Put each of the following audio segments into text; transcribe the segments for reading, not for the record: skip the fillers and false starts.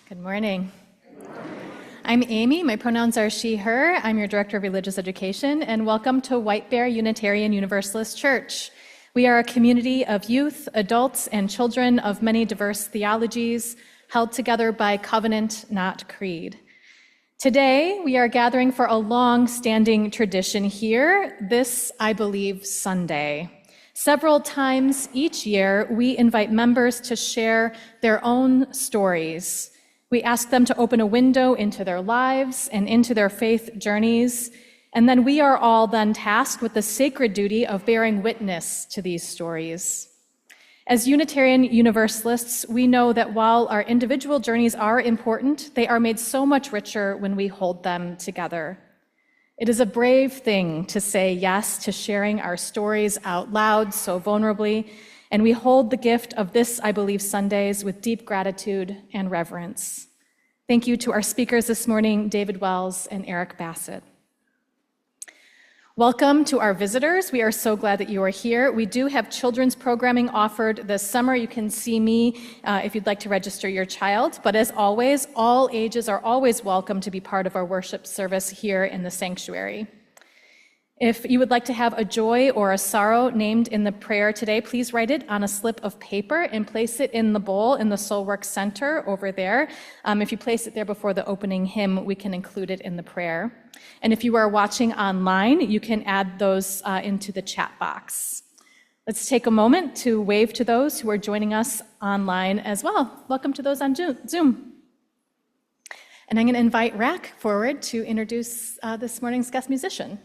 Good morning. I'm Amy. My pronouns are she, her. I'm your Director of Religious Education, and welcome to White Bear Unitarian Universalist Church. We are a community of youth, adults, and children of many diverse theologies, held together by covenant, not creed. Today, we are gathering for a long-standing tradition here, this, I believe, Sunday. Several times each year, we invite members to share their own stories. We ask them to open a window into their lives and into their faith journeys, and then we are all then tasked with the sacred duty of bearing witness to these stories. As Unitarian Universalists, we know that while our individual journeys are important, they are made so much richer when we hold them together. It is a brave thing to say yes to sharing our stories out loud so vulnerably, and we hold the gift of this, I believe, Sundays with deep gratitude and reverence. Thank you to our speakers this morning, David Wells and Eric Bassett. Welcome to our visitors. We are so glad that you are here. We do have children's programming offered this summer. You can see me if you'd like to register your child. But as always, all ages are always welcome to be part of our worship service here in the sanctuary. If you would like to have a joy or a sorrow named in the prayer today, please write it on a slip of paper and place it in the bowl in the Soulwork Center over there. If you place it there before the opening hymn, we can include it in the prayer. And if you are watching online, you can add those into the chat box. Let's take a moment to wave to those who are joining us online as well. Welcome to those on Zoom. And I'm going to invite Rack forward to introduce this morning's guest musician.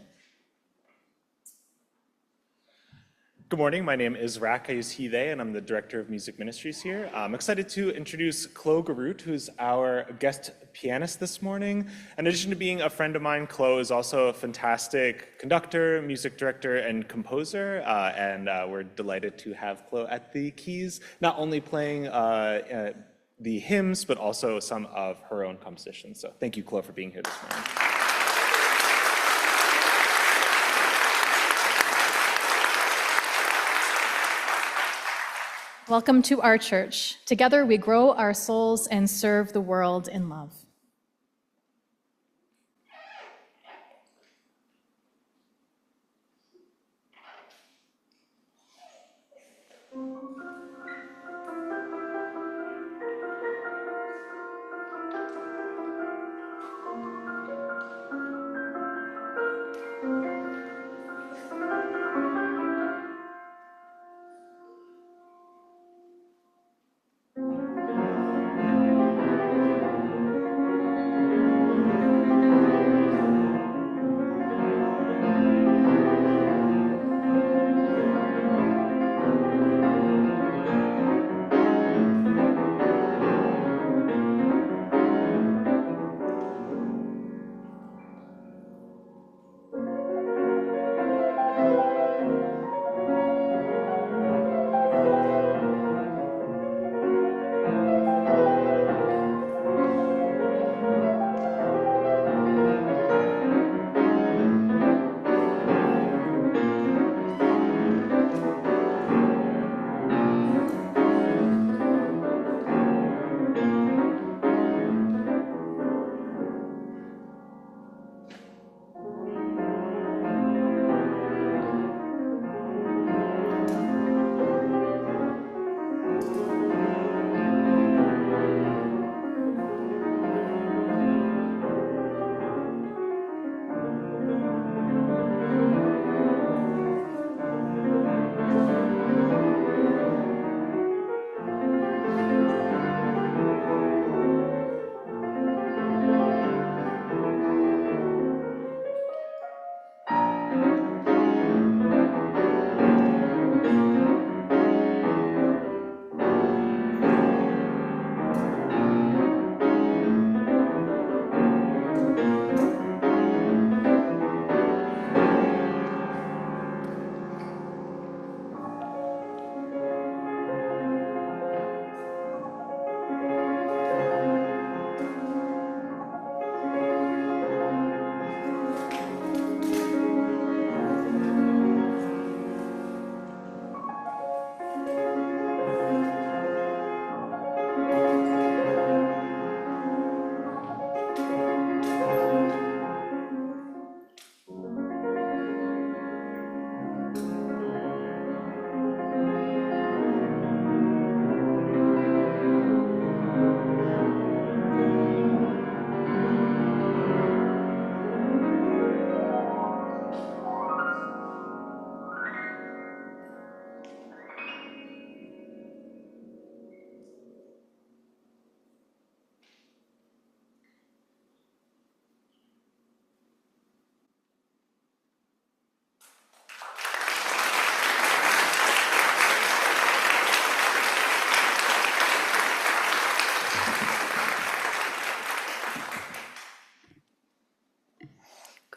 Good morning, my name is Rak. I use he, they, and I'm the Director of Music Ministries here. I'm excited to introduce Chloe Garut, who's our guest pianist this morning. In addition to being a friend of mine, Chloe is also a fantastic conductor, music director, and composer, and we're delighted to have Chloe at the keys, not only playing the hymns, but also some of her own compositions. So thank you, Chloe, for being here this morning. Welcome to our church. Together we grow our souls and serve the world in love.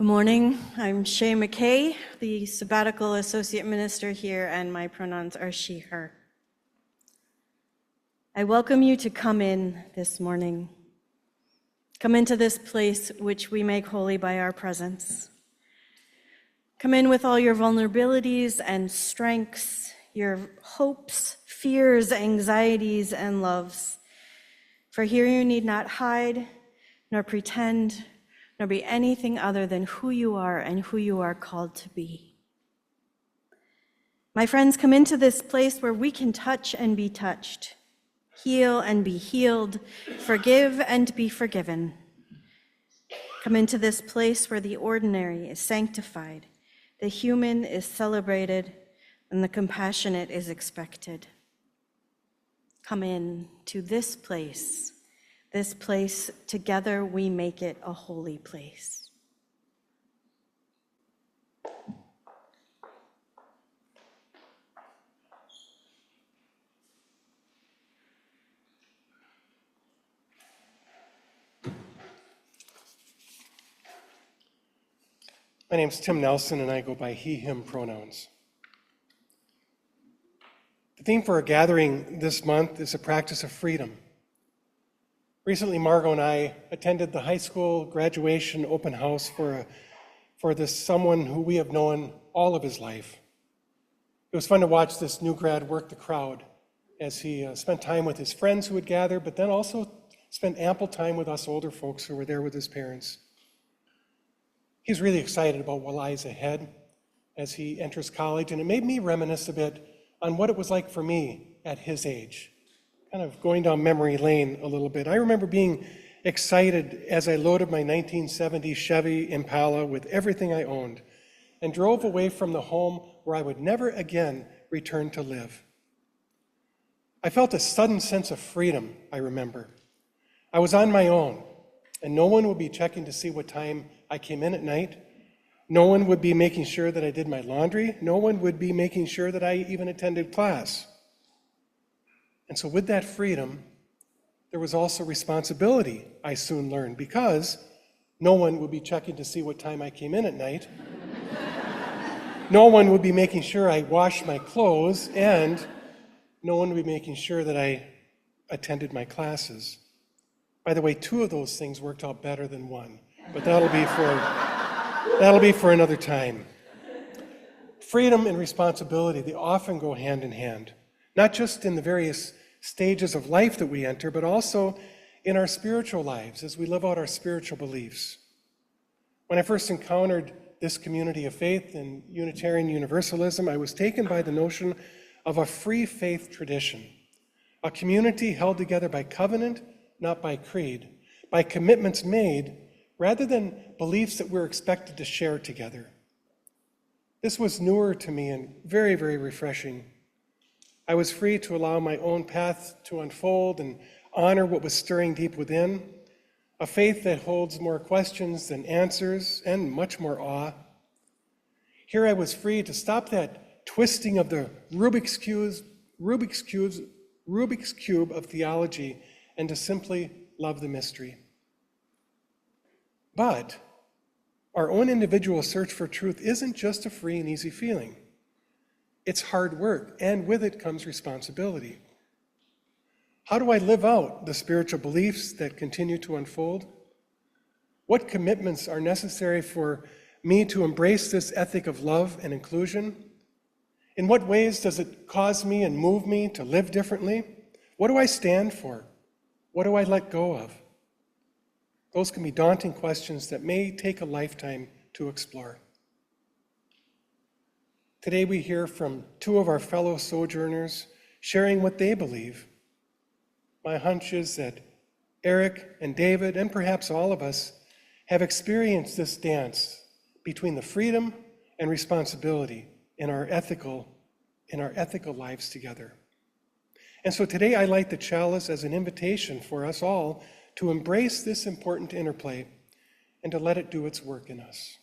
morning. I'm Shay McKay, the sabbatical associate minister here, and my pronouns are she, her. I welcome you to come in this morning. Come into this place which we make holy by our presence. Come in with all your vulnerabilities and strengths, your hopes, fears, anxieties, and loves. For here you need not hide, nor pretend, nor be anything other than who you are and who you are called to be. My friends, come into this place where we can touch and be touched, heal and be healed, forgive and be forgiven. Come into this place where the ordinary is sanctified, the human is celebrated, and the compassionate is expected. Come in to this place together we make it a holy place. My name's Tim Nelson, and I go by he, him pronouns. The theme for our gathering this month is a practice of freedom. Recently, Margot and I attended the high school graduation open house for this someone who we have known all of his life. It was fun to watch this new grad work the crowd as he spent time with his friends who would gather, but then also spent ample time with us older folks who were there with his parents. He's really excited about what lies ahead as he enters college, and it made me reminisce a bit on what it was like for me at his age, kind of going down memory lane a little bit. I remember being excited as I loaded my 1970 Chevy Impala with everything I owned and drove away from the home where I would never again return to live. I felt a sudden sense of freedom, I remember. I was on my own, and no one would be checking to see what time I came in at night. No one would be making sure that I did my laundry. No one would be making sure that I even attended class. And so with that freedom, there was also responsibility, I soon learned, because no one would be checking to see what time I came in at night. No one would be making sure I washed my clothes, and no one would be making sure that I attended my classes. By the way, 2 of those things worked out better than 1, but that'll be for another time. Freedom and responsibility, they often go hand in hand, not just in the various stages of life that we enter, but also in our spiritual lives as we live out our spiritual beliefs. When I first encountered this community of faith in Unitarian Universalism, I was taken by the notion of a free faith tradition, a community held together by covenant, not by creed, by commitments made rather than beliefs that we're expected to share together. This was newer to me and very, very refreshing. I was free to allow my own path to unfold and honor what was stirring deep within, a faith that holds more questions than answers and much more awe. Here I was free to stop that twisting of the Rubik's Cube of theology and to simply love the mystery. But our own individual search for truth isn't just a free and easy feeling. It's hard work, and with it comes responsibility. How do I live out the spiritual beliefs that continue to unfold? What commitments are necessary for me to embrace this ethic of love and inclusion? In what ways does it cause me and move me to live differently? What do I stand for? What do I let go of? Those can be daunting questions that may take a lifetime to explore. Today we hear from 2 of our fellow sojourners sharing what they believe. My hunch is that Eric and David, and perhaps all of us, have experienced this dance between the freedom and responsibility in our ethical lives together. And so today I light the chalice as an invitation for us all to embrace this important interplay and to let it do its work in us.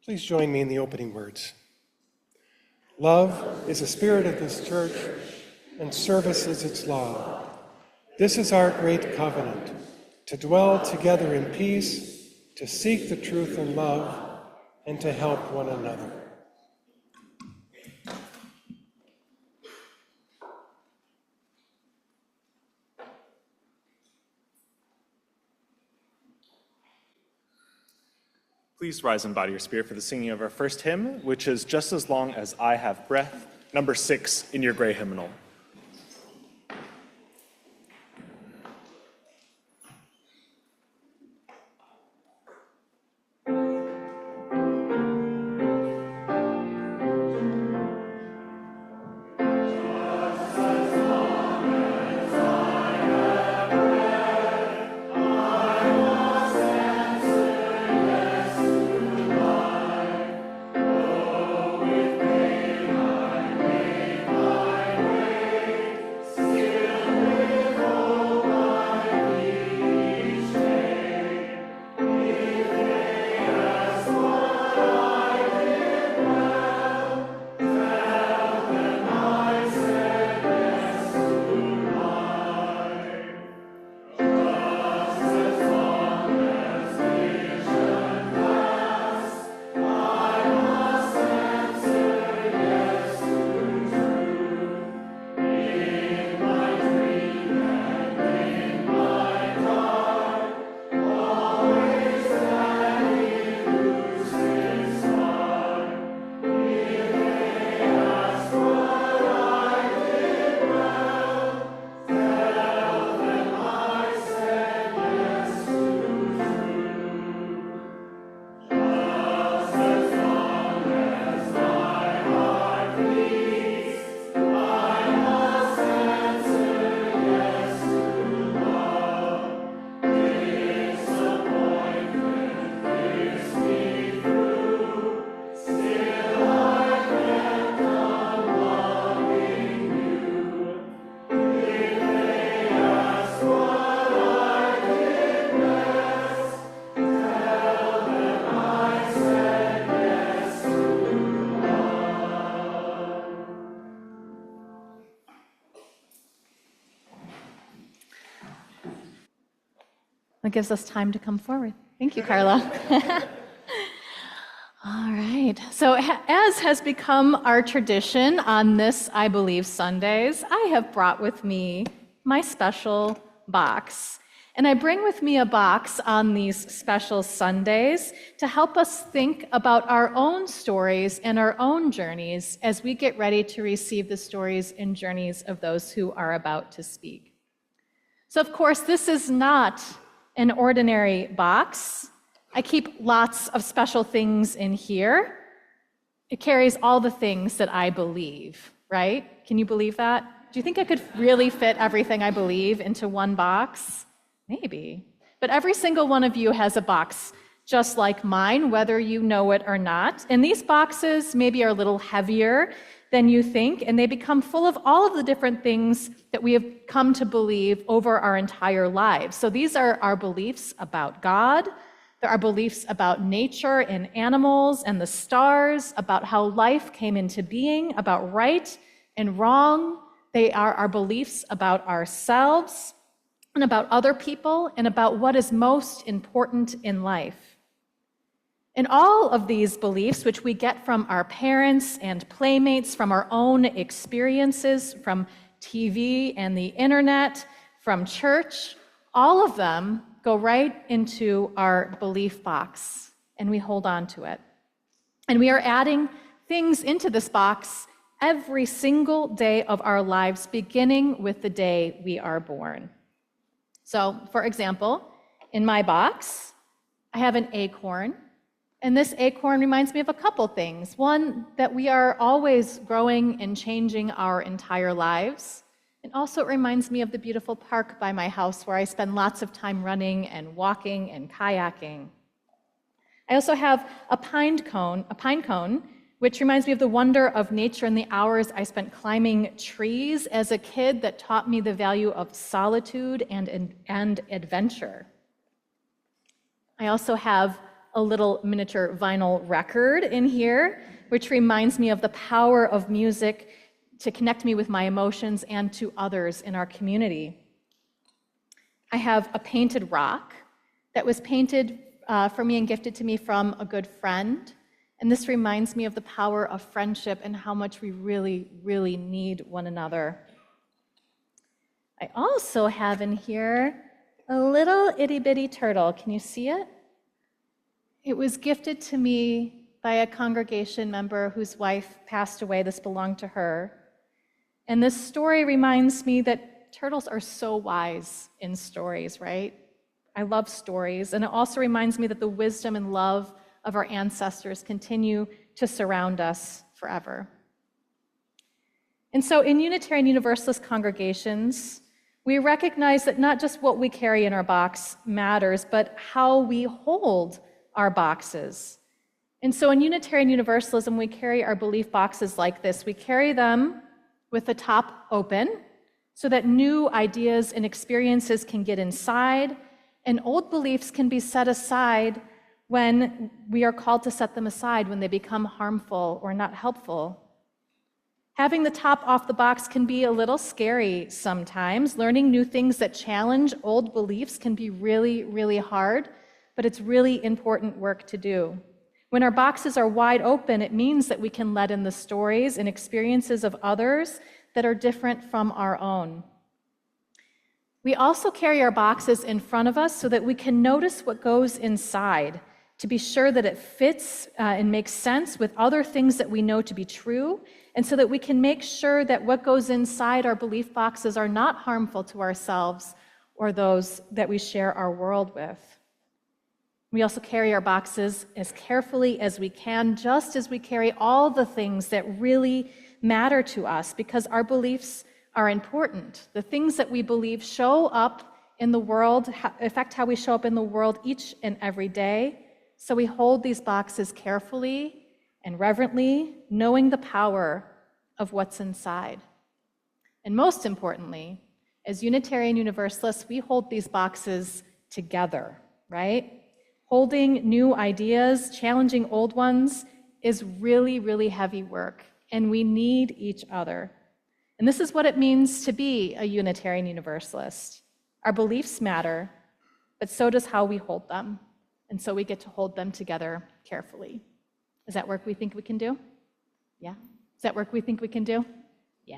Please join me in the opening words. Love is the spirit of this church, and service is its law. This is our great covenant, to dwell together in peace, to seek the truth in love, and to help one another. Please rise in body or spirit for the singing of our first hymn, which is Just as Long as I Have Breath, number 6 in your gray hymnal. That gives us time to come forward. Thank you, Carla. All right. So as has become our tradition on this, I believe, Sundays, I have brought with me my special box. And I bring with me a box on these special Sundays to help us think about our own stories and our own journeys as we get ready to receive the stories and journeys of those who are about to speak. So, of course, this is not an ordinary box. I keep lots of special things in here. It carries all the things that I believe, right? Can you believe that? Do you think I could really fit everything I believe into one box? Maybe. But every single one of you has a box just like mine, whether you know it or not. And these boxes maybe are a little heavier than you think, and they become full of all of the different things that we have come to believe over our entire lives. So these are our beliefs about God. There are beliefs about nature and animals and the stars, about how life came into being, about right and wrong. They are our beliefs about ourselves and about other people and about what is most important in life. And all of these beliefs, which we get from our parents and playmates, from our own experiences, from TV and the internet, from church, all of them go right into our belief box, and we hold on to it. And we are adding things into this box every single day of our lives, beginning with the day we are born. So, for example, in my box, I have an acorn. And this acorn reminds me of a couple things. One, that we are always growing and changing our entire lives. And also it reminds me of the beautiful park by my house where I spend lots of time running and walking and kayaking. I also have a pine cone, which reminds me of the wonder of nature and the hours I spent climbing trees as a kid that taught me the value of solitude and adventure. I also have a little miniature vinyl record in here, which reminds me of the power of music to connect me with my emotions and to others in our community. I have a painted rock that was painted for me and gifted to me from a good friend. And this reminds me of the power of friendship and how much we really, really need one another. I also have in here a little itty-bitty turtle. Can you see it? It was gifted to me by a congregation member whose wife passed away. This belonged to her. And this story reminds me that turtles are so wise in stories, right? I love stories. And it also reminds me that the wisdom and love of our ancestors continue to surround us forever. And so in Unitarian Universalist congregations, we recognize that not just what we carry in our box matters, but how we hold our boxes. And so in Unitarian Universalism, we carry our belief boxes like this. We carry them with the top open so that new ideas and experiences can get inside, and old beliefs can be set aside when we are called to set them aside, when they become harmful or not helpful. Having the top off the box can be a little scary sometimes. Learning new things that challenge old beliefs can be really, really hard, but it's really important work to do. When our boxes are wide open, it means that we can let in the stories and experiences of others that are different from our own. We also carry our boxes in front of us so that we can notice what goes inside, to be sure that it fits and makes sense with other things that we know to be true, and so that we can make sure that what goes inside our belief boxes are not harmful to ourselves or those that we share our world with. We also carry our boxes as carefully as we can, just as we carry all the things that really matter to us, because our beliefs are important. The things that we believe show up in the world, affect how we show up in the world each and every day. So we hold these boxes carefully and reverently, knowing the power of what's inside. And most importantly, as Unitarian Universalists, we hold these boxes together, right? Holding new ideas, challenging old ones is really, really heavy work, and we need each other. And this is what it means to be a Unitarian Universalist. Our beliefs matter, but so does how we hold them. And so we get to hold them together carefully. Is that work we think we can do? Yeah? Is that work we think we can do? Yeah.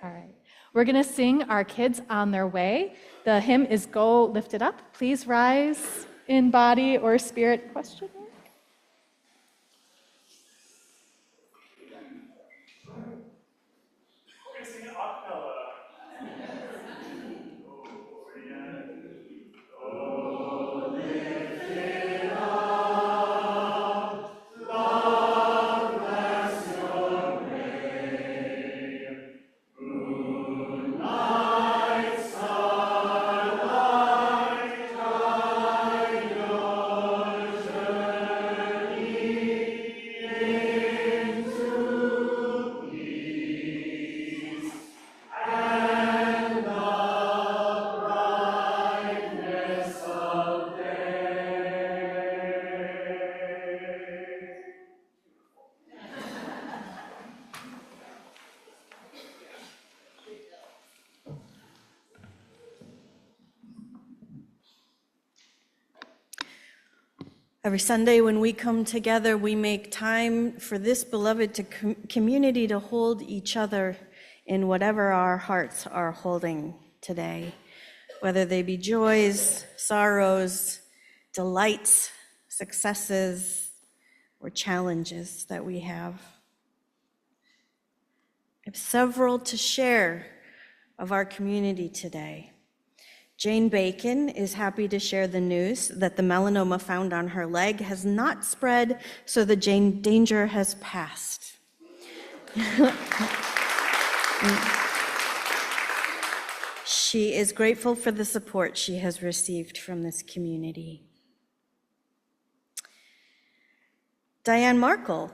All right. We're going to sing Our Kids on Their Way. The hymn is Go Lift It Up. Please rise in body or spirit? Question mark? Every Sunday when we come together, we make time for this beloved community to hold each other in whatever our hearts are holding today, whether they be joys, sorrows, delights, successes, or challenges that we have. I have several to share of our community today. Jane Bacon is happy to share the news that the melanoma found on her leg has not spread, so the danger has passed. She is grateful for the support she has received from this community. Diane Markle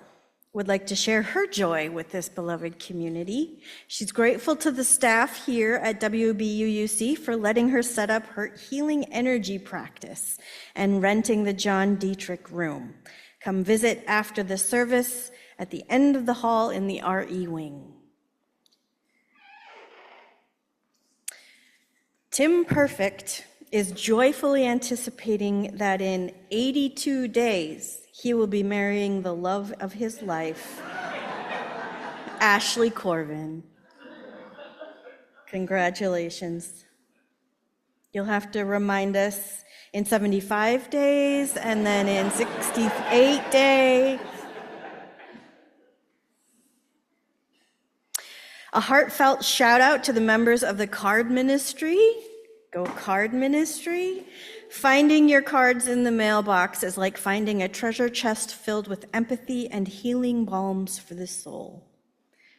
would like to share her joy with this beloved community. She's grateful to the staff here at WBUUC for letting her set up her healing energy practice and renting the John Dietrich room. Come visit after the service at the end of the hall in the RE wing. Tim Perfect is joyfully anticipating that in 82 days, he will be marrying the love of his life, Ashley Corbin. Congratulations. You'll have to remind us in 75 days and then in 68 days. A heartfelt shout out to the members of the card ministry. Go card ministry. Finding your cards in the mailbox is like finding a treasure chest filled with empathy and healing balms for the soul.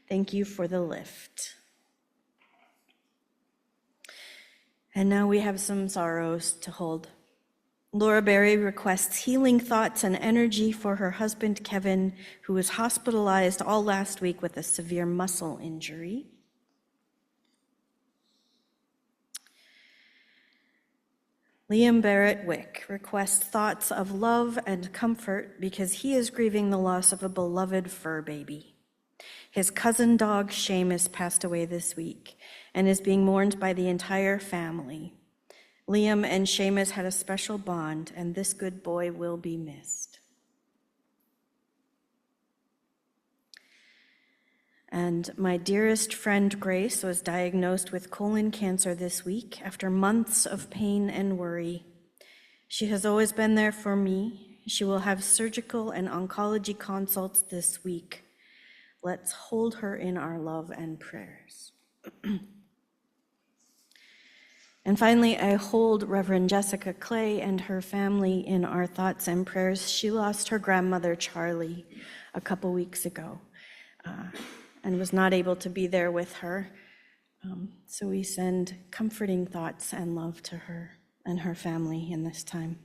Thank you for the lift. And now we have some sorrows to hold. Laura Berry requests healing thoughts and energy for her husband, Kevin, who was hospitalized all last week with a severe muscle injury. Liam Barrett Wick requests thoughts of love and comfort because he is grieving the loss of a beloved fur baby. His cousin dog, Seamus, passed away this week and is being mourned by the entire family. Liam and Seamus had a special bond, and this good boy will be missed. And my dearest friend Grace was diagnosed with colon cancer this week after months of pain and worry. She has always been there for me. She will have surgical and oncology consults this week. Let's hold her in our love and prayers. And finally, I hold Reverend Jessica Clay and her family in our thoughts and prayers. She lost her grandmother, Charlie, a couple weeks ago. And was not able to be there with her. So we send comforting thoughts and love to her and her family in this time.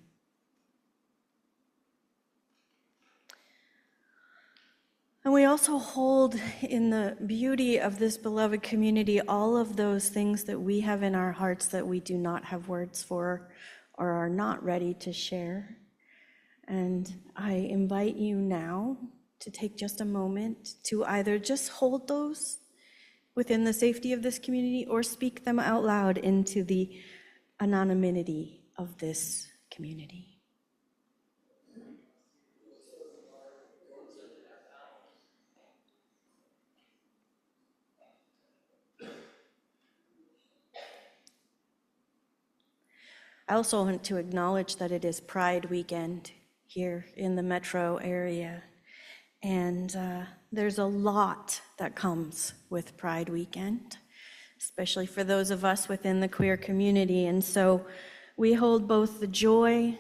And we also hold in the beauty of this beloved community all of those things that we have in our hearts that we do not have words for or are not ready to share. And I invite you now to take just a moment to either just hold those within the safety of this community or speak them out loud into the anonymity of this community. I also want to acknowledge that it is Pride weekend here in the metro area. And there's a lot that comes with Pride weekend, especially for those of us within the queer community. And so we hold both the joy,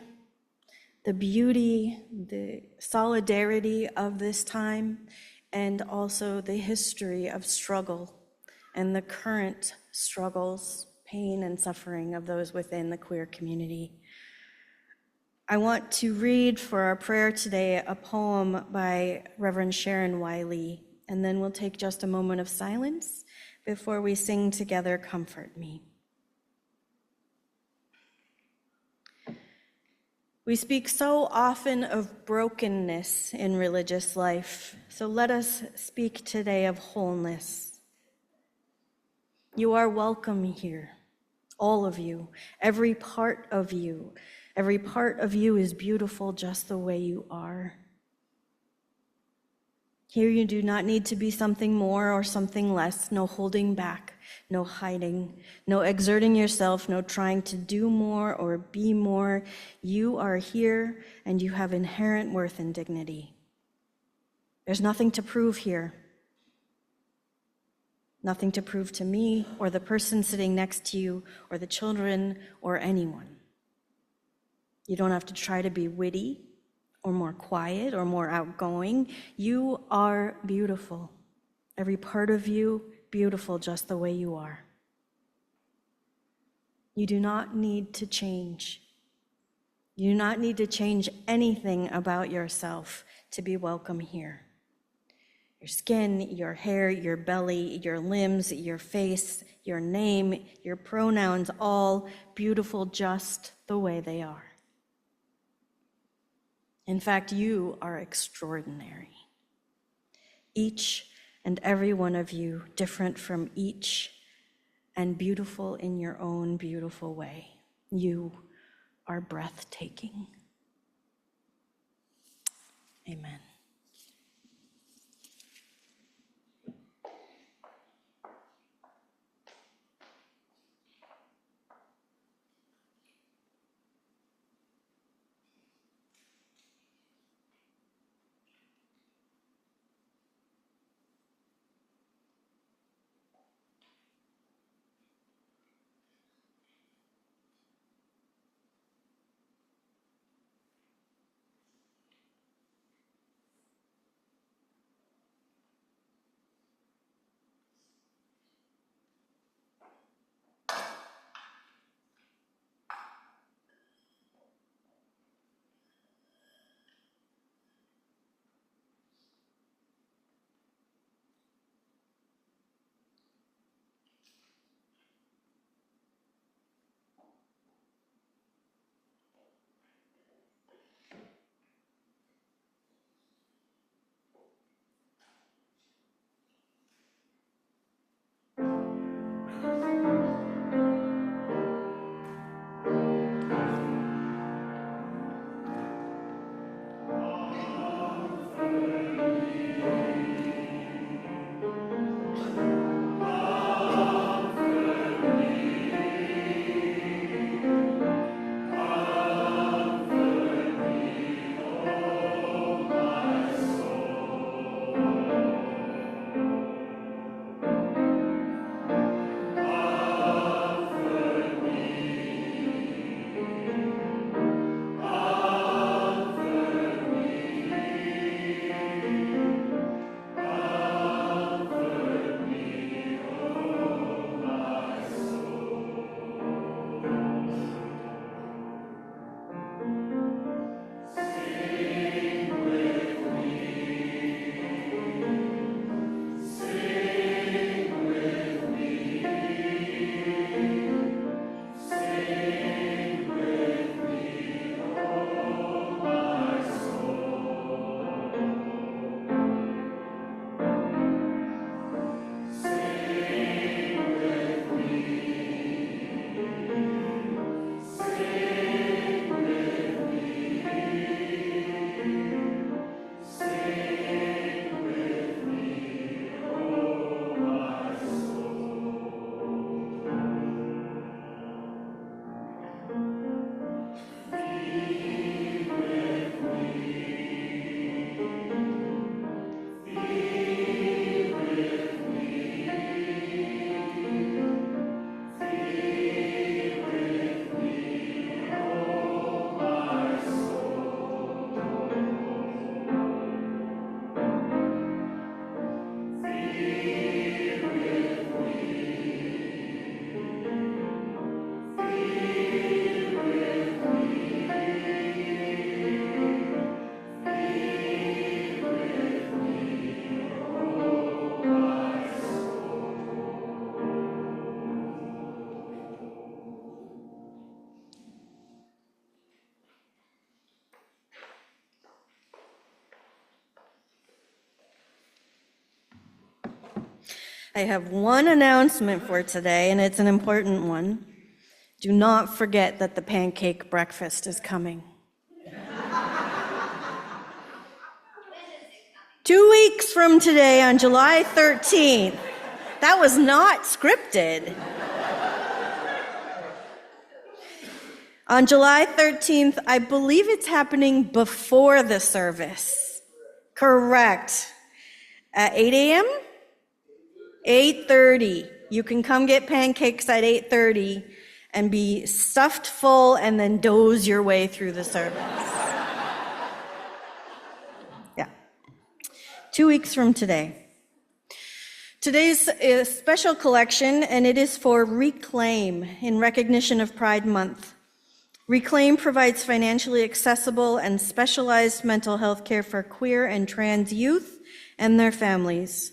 the beauty, the solidarity of this time, and also the history of struggle and the current struggles, pain, and suffering of those within the queer community. I want to read for our prayer today a poem by Reverend Sharon Wiley, and then we'll take just a moment of silence before we sing together, Comfort Me. We speak so often of brokenness in religious life, so let us speak today of wholeness. You are welcome here, all of you, every part of you. Every part of you is beautiful just the way you are. Here you do not need to be something more or something less, no holding back, no hiding, no exerting yourself, no trying to do more or be more. You are here and you have inherent worth and dignity. There's nothing to prove here. Nothing to prove to me or the person sitting next to you or the children or anyone. You don't have to try to be witty or more quiet or more outgoing. You are beautiful. Every part of you, beautiful just the way you are. You do not need to change. You do not need to change anything about yourself to be welcome here. your skin, your hair, your belly, your limbs, your face, your name, your pronouns, all beautiful just the way they are. In fact, you are extraordinary. Each and every one of you different from each and beautiful in your own beautiful way. You are breathtaking. Amen. I have one announcement for today, and it's an important one. Do not forget that the pancake breakfast is coming. 2 weeks from today, on July 13th. That was not scripted. On July 13th, I believe it's happening before the service. Correct. At 8 a.m.? 8:30. You can come get pancakes at 8:30 and be stuffed full and then doze your way through the service. Yeah. 2 weeks from today. Today's a special collection, and it is for Reclaim in recognition of Pride Month. Reclaim provides financially accessible and specialized mental health care for queer and trans youth and their families.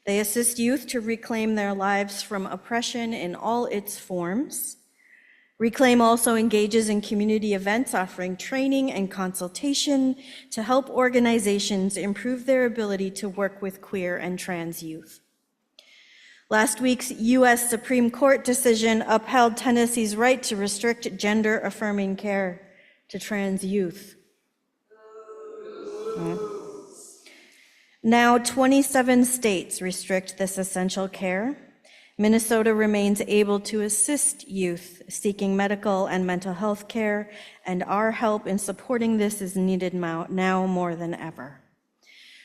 They assist youth to reclaim their lives from oppression in all its forms. Reclaim also engages in community events offering training and consultation to help organizations improve their ability to work with queer and trans youth. Last week's U.S. Supreme Court decision upheld Tennessee's right to restrict gender-affirming care to trans youth. Now 27 states restrict this essential care. Minnesota remains able to assist youth seeking medical and mental health care, and our help in supporting this is needed now more than ever.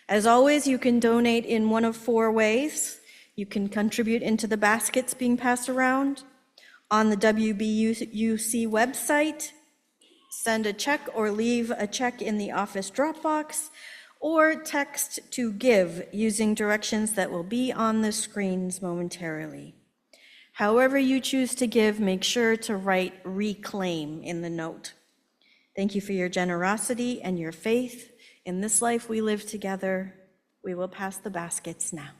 As always, you can donate in one of 4 ways. You can contribute into the baskets being passed around, on the WBUUC website, send a check or leave a check in the office drop box, or text to give using directions that will be on the screens momentarily. However you choose to give, make sure to write "reclaim" in the note. Thank you for your generosity and your faith in this life we live together. We will pass the baskets now.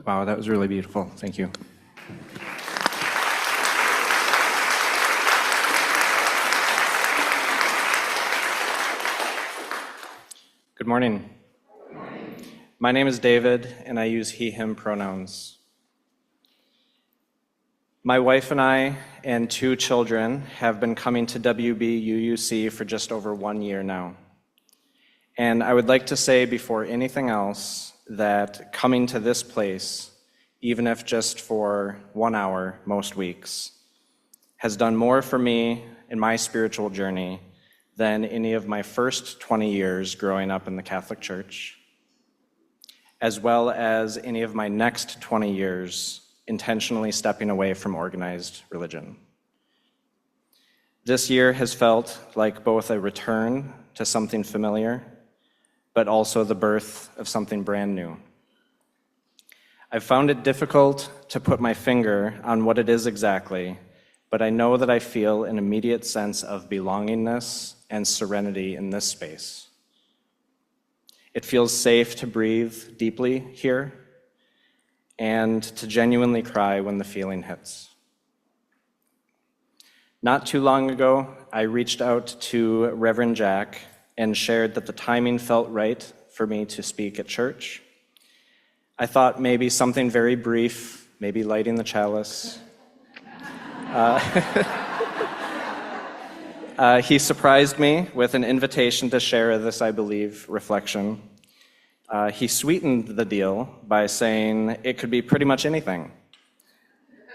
Wow, that was really beautiful. Thank you. Good morning. My name is David, and I use he, him pronouns. My wife and I and 2 children have been coming to WBUUC for just over 1 year now. And I would like to say before anything else that coming to this place, even if just for 1 hour most weeks, has done more for me in my spiritual journey than any of my first 20 years growing up in the Catholic Church, as well as any of my next 20 years intentionally stepping away from organized religion. This year has felt like both a return to something familiar, but also the birth of something brand new. I've found it difficult to put my finger on what it is exactly, but I know that I feel an immediate sense of belongingness and serenity in this space. It feels safe to breathe deeply here and to genuinely cry when the feeling hits. Not too long ago, I reached out to Reverend Jack and shared that the timing felt right for me to speak at church. I thought maybe something very brief, maybe lighting the chalice. He surprised me with an invitation to share this, I believe, reflection. He sweetened the deal by saying it could be pretty much anything.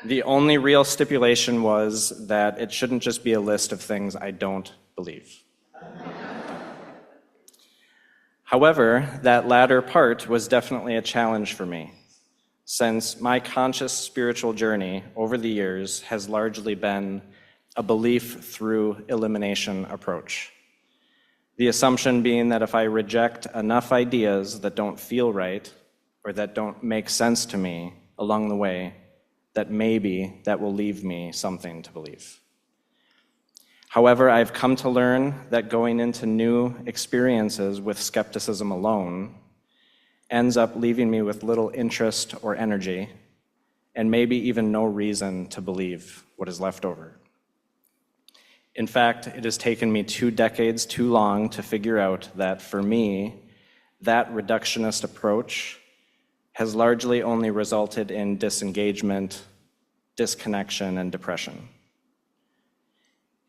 The only real stipulation was that it shouldn't just be a list of things I don't believe. However, that latter part was definitely a challenge for me, since my conscious spiritual journey over the years has largely been a belief through elimination approach. The assumption being that if I reject enough ideas that don't feel right or that don't make sense to me along the way, that maybe that will leave me something to believe. However, I've come to learn that going into new experiences with skepticism alone ends up leaving me with little interest or energy, and maybe even no reason to believe what is left over. In fact, it has taken me 2 decades too long to figure out that for me, that reductionist approach has largely only resulted in disengagement, disconnection, and depression.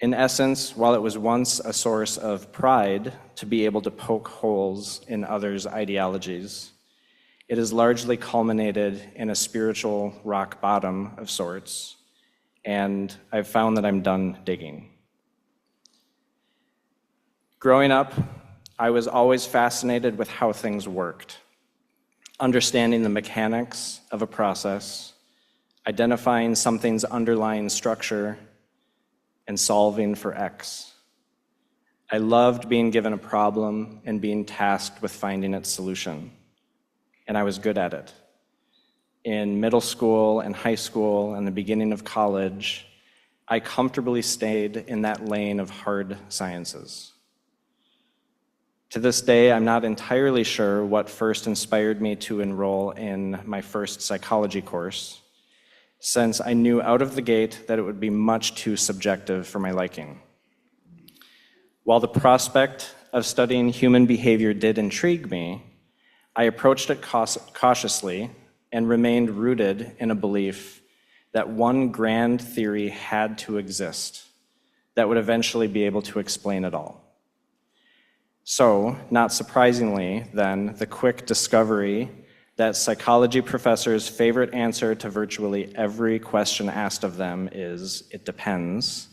In essence, while it was once a source of pride to be able to poke holes in others' ideologies, it has largely culminated in a spiritual rock bottom of sorts, and I've found that I'm done digging. Growing up, I was always fascinated with how things worked, understanding the mechanics of a process, identifying something's underlying structure, and solving for X. I loved being given a problem and being tasked with finding its solution, and I was good at it. In middle school and high school and the beginning of college, I comfortably stayed in that lane of hard sciences. To this day, I'm not entirely sure what first inspired me to enroll in my first psychology course, since I knew out of the gate that it would be much too subjective for my liking. While the prospect of studying human behavior did intrigue me, I approached it cautiously and remained rooted in a belief that one grand theory had to exist that would eventually be able to explain it all. So, not surprisingly, then, the quick discovery that psychology professors' favorite answer to virtually every question asked of them is, "It depends,"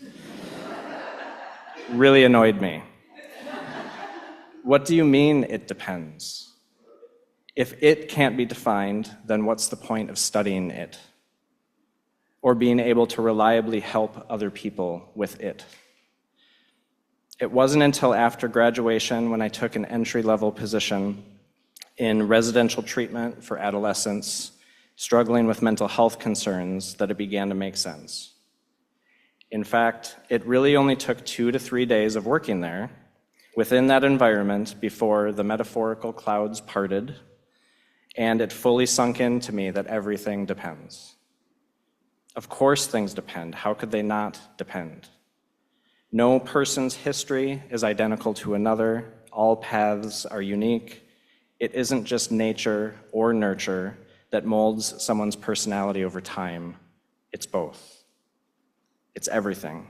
really annoyed me. What do you mean, it depends? If it can't be defined, then what's the point of studying it? Or being able to reliably help other people with it? It wasn't until after graduation when I took an entry-level position in residential treatment for adolescents struggling with mental health concerns that it began to make sense. In fact, it really only took 2 to 3 days of working there within that environment before the metaphorical clouds parted and it fully sunk into me that everything depends. Of course things depend. How could they not depend? No person's history is identical to another. All paths are unique. It isn't just nature or nurture that molds someone's personality over time. It's both. It's everything.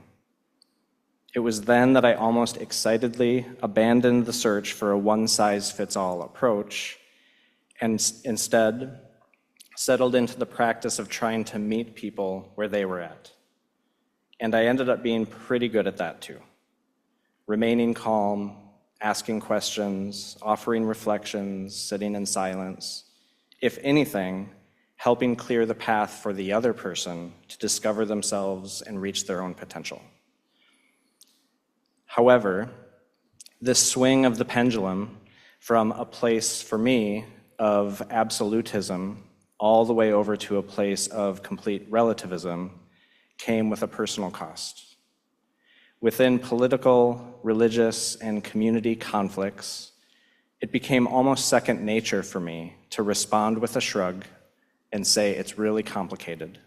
It was then that I almost excitedly abandoned the search for a one-size-fits-all approach and instead settled into the practice of trying to meet people where they were at. And I ended up being pretty good at that too. Remaining calm, asking questions, offering reflections, sitting in silence. If anything, helping clear the path for the other person to discover themselves and reach their own potential. However, this swing of the pendulum from a place for me of absolutism all the way over to a place of complete relativism came with a personal cost. Within political, religious, and community conflicts, it became almost second nature for me to respond with a shrug and say it's really complicated,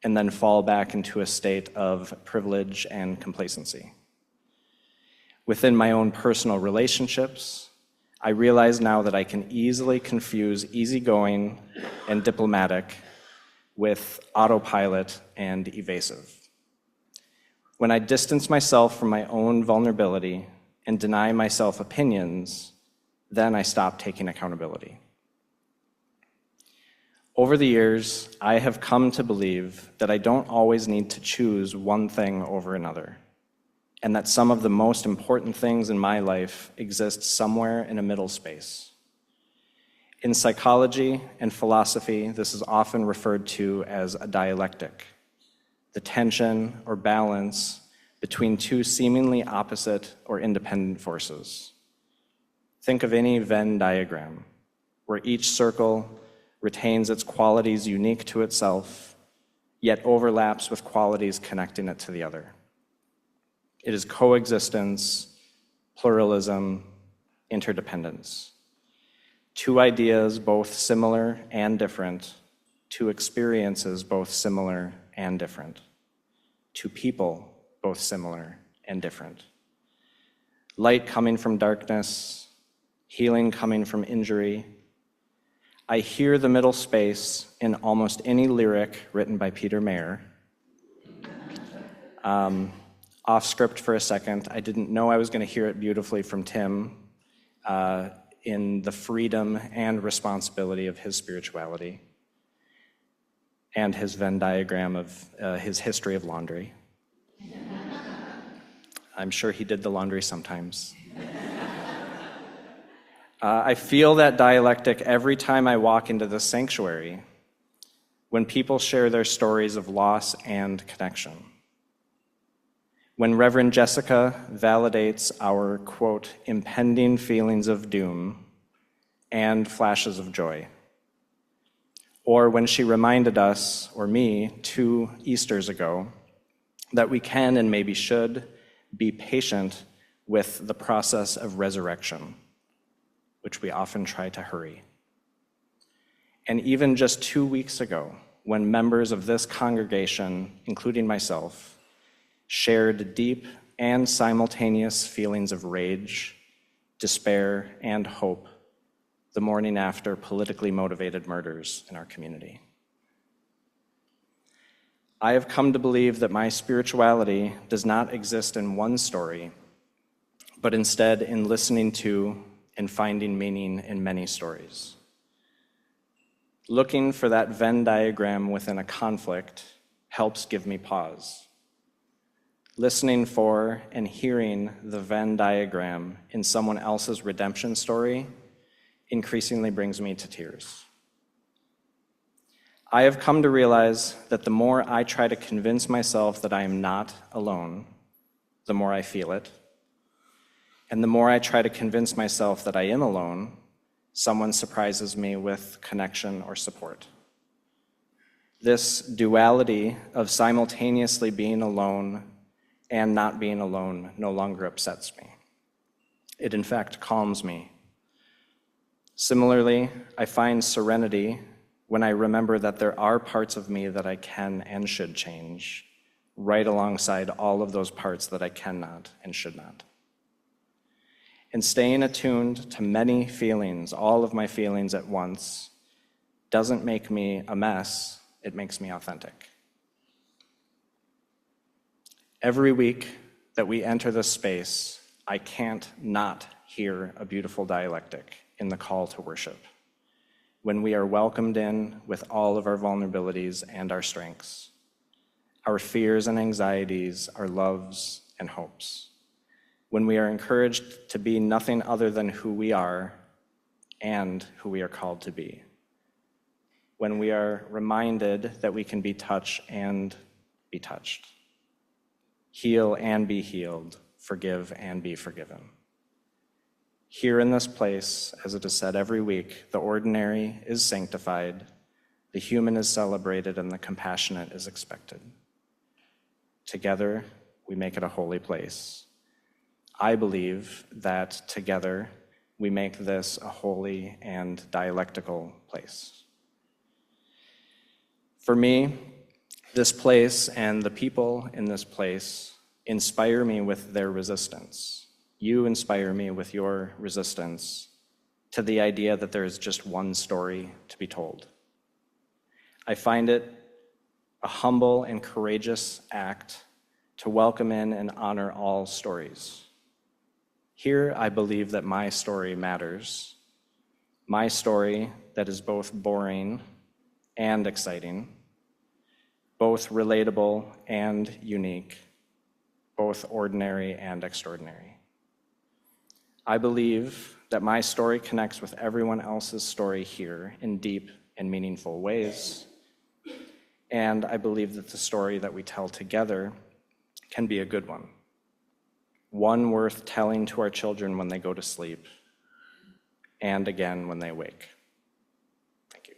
and then fall back into a state of privilege and complacency. Within my own personal relationships, I realize now that I can easily confuse easygoing and diplomatic with autopilot and evasive. When I distance myself from my own vulnerability and deny myself opinions, then I stop taking accountability. Over the years, I have come to believe that I don't always need to choose one thing over another, and that some of the most important things in my life exist somewhere in a middle space. In psychology and philosophy, this is often referred to as a dialectic, the tension or balance between two seemingly opposite or independent forces. Think of any Venn diagram, where each circle retains its qualities unique to itself, yet overlaps with qualities connecting it to the other. It is coexistence, pluralism, interdependence. Two ideas both similar and different, two experiences both similar and different, two people both similar and different. Light coming from darkness, healing coming from injury. I hear the middle space in almost any lyric written by Peter Mayer. Off script for a second, I didn't know I was going to hear it beautifully from Tim in the freedom and responsibility of his spirituality and his Venn diagram of his history of laundry. I'm sure he did the laundry sometimes. I feel that dialectic every time I walk into the sanctuary when people share their stories of loss and connection. When Reverend Jessica validates our, quote, impending feelings of doom and flashes of joy. Or when she reminded us, or me, 2 Easters ago, that we can and maybe should be patient with the process of resurrection, which we often try to hurry. And even just 2 weeks ago, when members of this congregation, including myself, shared deep and simultaneous feelings of rage, despair, and hope the morning after politically motivated murders in our community. I have come to believe that my spirituality does not exist in one story, but instead in listening to and finding meaning in many stories. Looking for that Venn diagram within a conflict helps give me pause. Listening for and hearing the Venn diagram in someone else's redemption story increasingly brings me to tears. I have come to realize that the more I try to convince myself that I am not alone, the more I feel it. And the more I try to convince myself that I am alone, someone surprises me with connection or support. This duality of simultaneously being alone and not being alone no longer upsets me. It in fact calms me. Similarly, I find serenity when I remember that there are parts of me that I can and should change, right alongside all of those parts that I cannot and should not. And staying attuned to many feelings, all of my feelings at once, doesn't make me a mess, it makes me authentic. Every week that we enter this space, I can't not hear a beautiful dialectic in the call to worship, when we are welcomed in with all of our vulnerabilities and our strengths, our fears and anxieties, our loves and hopes, when we are encouraged to be nothing other than who we are and who we are called to be, when we are reminded that we can be touched and be touched, heal and be healed, forgive and be forgiven. Here in this place, as it is said every week, the ordinary is sanctified, the human is celebrated, and the compassionate is expected. Together, we make it a holy place. I believe that together, we make this a holy and dialectical place. For me, this place and the people in this place inspire me with their resistance. You inspire me with your resistance to the idea that there is just one story to be told. I find it a humble and courageous act to welcome in and honor all stories. Here, I believe that my story matters. My story that is both boring and exciting, both relatable and unique, both ordinary and extraordinary. I believe that my story connects with everyone else's story here in deep and meaningful ways. And I believe that the story that we tell together can be a good one worth telling to our children when they go to sleep, and again when they wake. Thank you.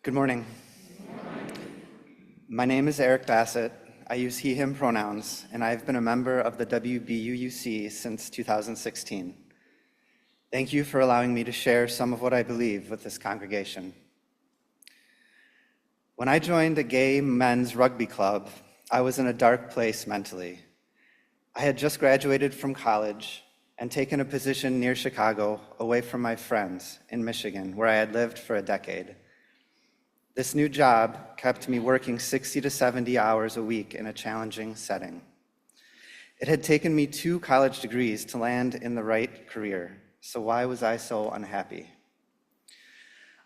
Good morning. My name is Eric Bassett. I use he, him pronouns, and I've been a member of the WBUUC since 2016. Thank you for allowing me to share some of what I believe with this congregation. When I joined a gay men's rugby club, I was in a dark place mentally. I had just graduated from college and taken a position near Chicago, away from my friends in Michigan, where I had lived for a decade. This new job kept me working 60 to 70 hours a week in a challenging setting. It had taken me 2 college degrees to land in the right career, so why was I so unhappy?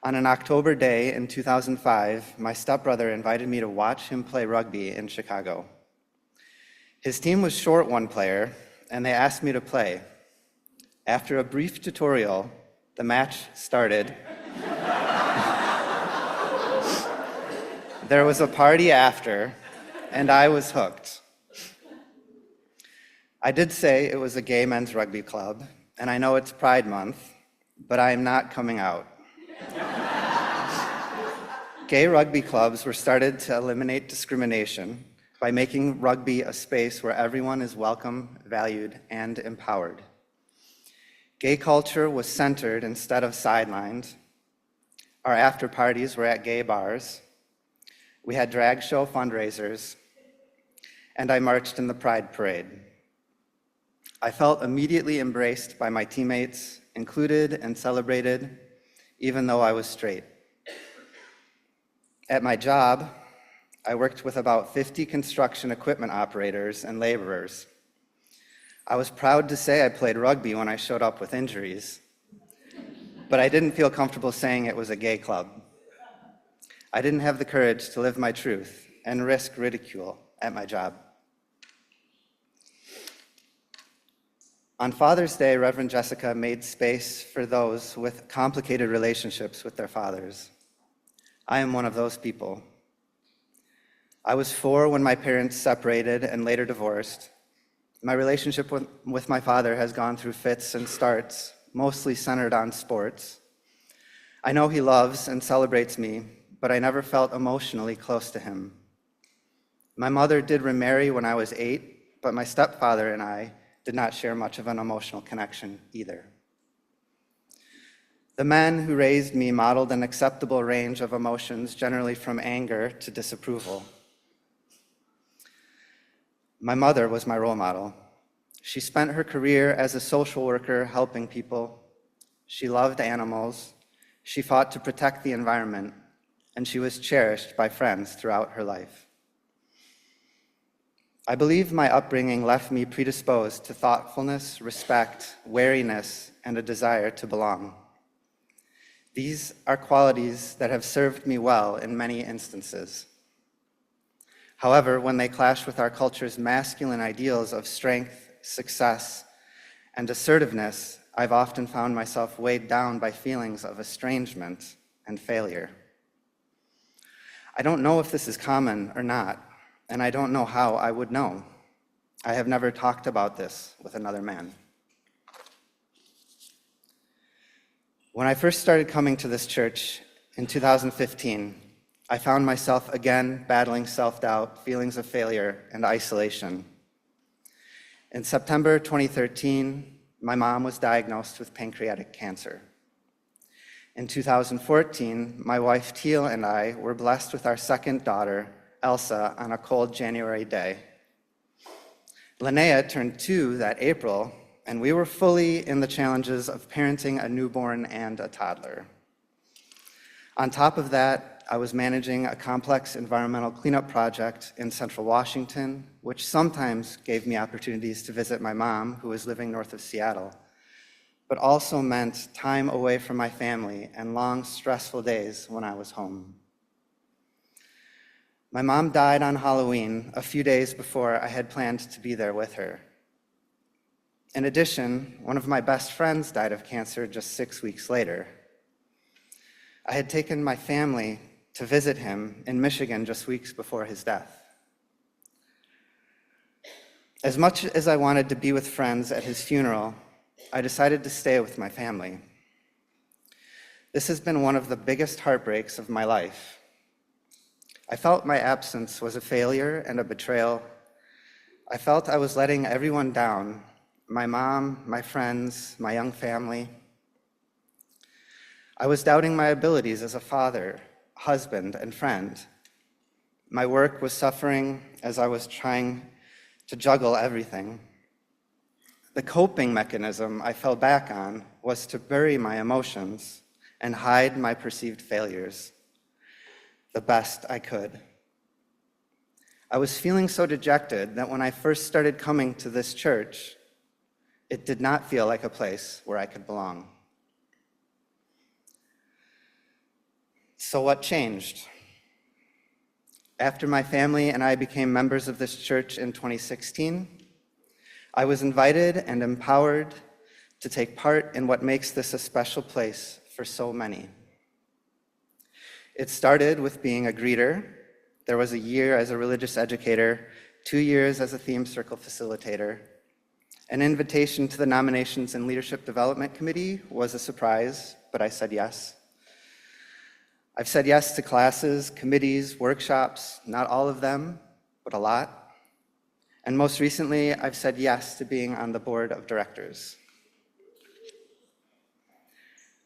On an October day in 2005, my stepbrother invited me to watch him play rugby in Chicago. His team was short one player, and they asked me to play. After a brief tutorial, the match started. There was a party after, and I was hooked. I did say it was a gay men's rugby club, and I know it's Pride Month, but I am not coming out. Gay rugby clubs were started to eliminate discrimination by making rugby a space where everyone is welcome, valued, and empowered. Gay culture was centered instead of sidelined. Our after parties were at gay bars. We had drag show fundraisers, and I marched in the Pride Parade. I felt immediately embraced by my teammates, included and celebrated, even though I was straight. At my job, I worked with about 50 construction equipment operators and laborers. I was proud to say I played rugby when I showed up with injuries, but I didn't feel comfortable saying it was a gay club. I didn't have the courage to live my truth and risk ridicule at my job. On Father's Day, Reverend Jessica made space for those with complicated relationships with their fathers. I am one of those people. I was 4 when my parents separated and later divorced. My relationship with my father has gone through fits and starts, mostly centered on sports. I know he loves and celebrates me, but I never felt emotionally close to him. My mother did remarry when I was 8, but my stepfather and I did not share much of an emotional connection either. The men who raised me modeled an acceptable range of emotions, generally from anger to disapproval. My mother was my role model. She spent her career as a social worker helping people. She loved animals. She fought to protect the environment, and she was cherished by friends throughout her life. I believe my upbringing left me predisposed to thoughtfulness, respect, wariness, and a desire to belong. These are qualities that have served me well in many instances. However, when they clash with our culture's masculine ideals of strength, success, and assertiveness, I've often found myself weighed down by feelings of estrangement and failure. I don't know if this is common or not, and I don't know how I would know. I have never talked about this with another man. When I first started coming to this church in 2015, I found myself again battling self-doubt, feelings of failure, and isolation. In September 2013, my mom was diagnosed with pancreatic cancer. In 2014, my wife Teal and I were blessed with our second daughter, Elsa, on a cold January day. Linnea turned 2 that April, and we were fully in the challenges of parenting a newborn and a toddler. On top of that, I was managing a complex environmental cleanup project in Central Washington, which sometimes gave me opportunities to visit my mom, who was living north of Seattle, but also meant time away from my family and long, stressful days when I was home. My mom died on Halloween, a few days before I had planned to be there with her. In addition, one of my best friends died of cancer just 6 weeks later. I had taken my family to visit him in Michigan just weeks before his death. As much as I wanted to be with friends at his funeral, I decided to stay with my family. This has been one of the biggest heartbreaks of my life. I felt my absence was a failure and a betrayal. I felt I was letting everyone down, my mom, my friends, my young family. I was doubting my abilities as a father, husband, and friend. My work was suffering as I was trying to juggle everything. The coping mechanism I fell back on was to bury my emotions and hide my perceived failures the best I could. I was feeling so dejected that when I first started coming to this church, it did not feel like a place where I could belong. So what changed? After my family and I became members of this church in 2016, I was invited and empowered to take part in what makes this a special place for so many. It started with being a greeter. There was a year as a religious educator, 2 years as a theme circle facilitator. An invitation to the Nominations and Leadership Development Committee was a surprise, but I said yes. I've said yes to classes, committees, workshops, not all of them, but a lot. And most recently, I've said yes to being on the board of directors.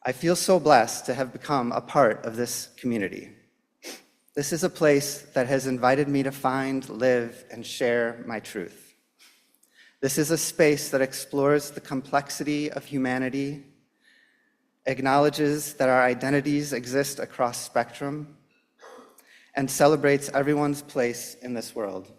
I feel so blessed to have become a part of this community. This is a place that has invited me to find, live, and share my truth. This is a space that explores the complexity of humanity, acknowledges that our identities exist across spectrum, and celebrates everyone's place in this world.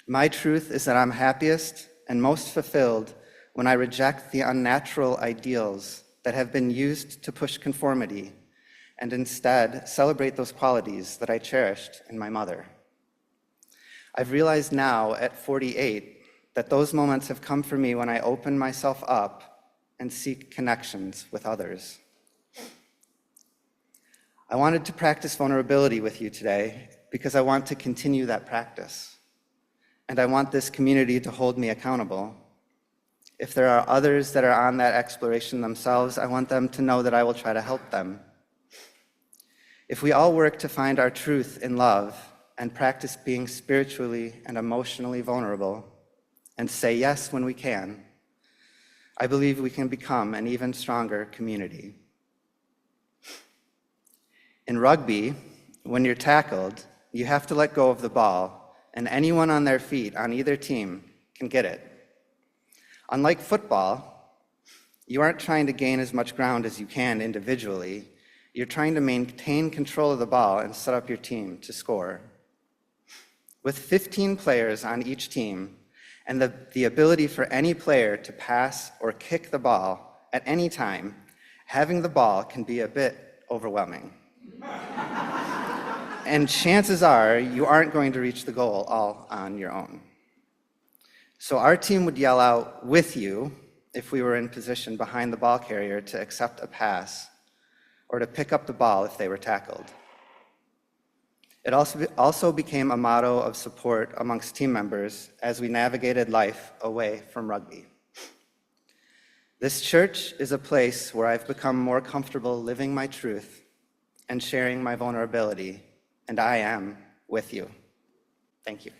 My truth is that I'm happiest and most fulfilled when I reject the unnatural ideals that have been used to push conformity and instead celebrate those qualities that I cherished in my mother. I've realized now at 48 that those moments have come for me when I open myself up and seek connections with others. I wanted to practice vulnerability with you today because I want to continue that practice. And I want this community to hold me accountable. If there are others that are on that exploration themselves, I want them to know that I will try to help them. If we all work to find our truth in love and practice being spiritually and emotionally vulnerable and say yes when we can, I believe we can become an even stronger community. In rugby, when you're tackled, you have to let go of the ball, and anyone on their feet on either team can get it. Unlike football, you aren't trying to gain as much ground as you can individually. You're trying to maintain control of the ball and set up your team to score. With 15 players on each team, and the ability for any player to pass or kick the ball at any time, having the ball can be a bit overwhelming. And chances are you aren't going to reach the goal all on your own. So our team would yell out with you if we were in position behind the ball carrier to accept a pass or to pick up the ball if they were tackled. It also became a motto of support amongst team members as we navigated life away from rugby. This church is a place where I've become more comfortable living my truth and sharing my vulnerability, and I am with you. Thank you.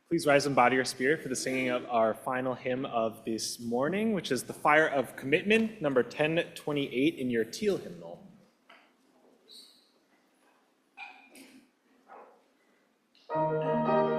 Please rise and body your spirit for the singing of our final hymn of this morning, which is the Fire of Commitment, number 1028 in your teal hymnal. Fire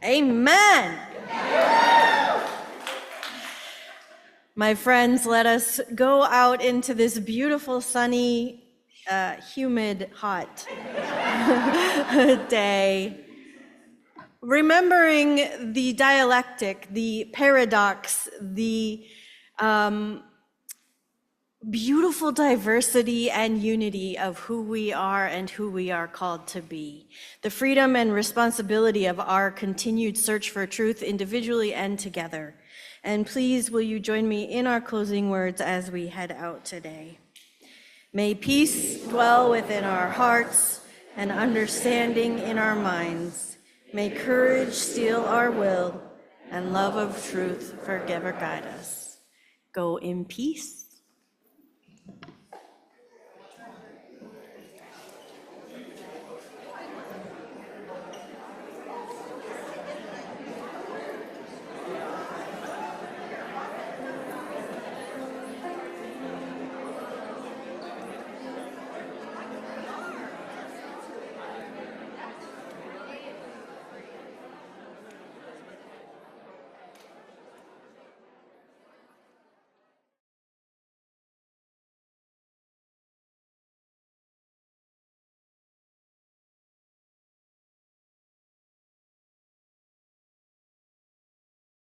Amen. My friends, let us go out into this beautiful, sunny, humid, hot day, remembering the dialectic, the paradox, the beautiful diversity and unity of who we are and who we are called to be, the freedom and responsibility of our continued search for truth individually and together. And please, will you join me in our closing words as we head out today? May peace dwell within our hearts and understanding in our minds. May courage steel our will and love of truth forever guide us. Go in peace.